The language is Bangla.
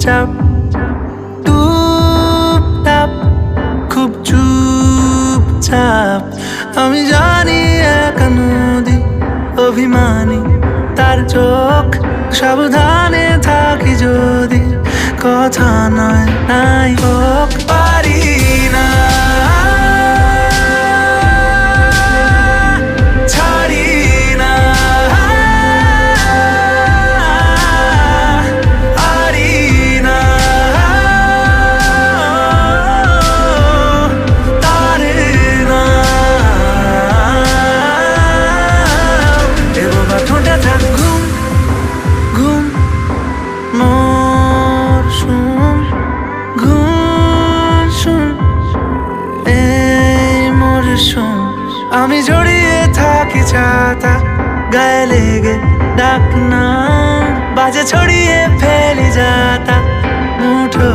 চাপ টুপটাপ খুব চুপচাপ। আমি জানি একা নদী অভিমানী তার চোখ, সাবধানে থাকি যদি কথা নয় নাই হোক। পারি না ছাড়ি না পারি না তারে না দেবো বা ঠোঁটে থাক ঘুম ঘুম মরশুম ঘুম শুন এই মরশুম। আমি জড়িয়ে থাকি ছাতা গায়ে লেগে ডাক না বাজে ছড়িয়ে ফেলি যাতা মুঠো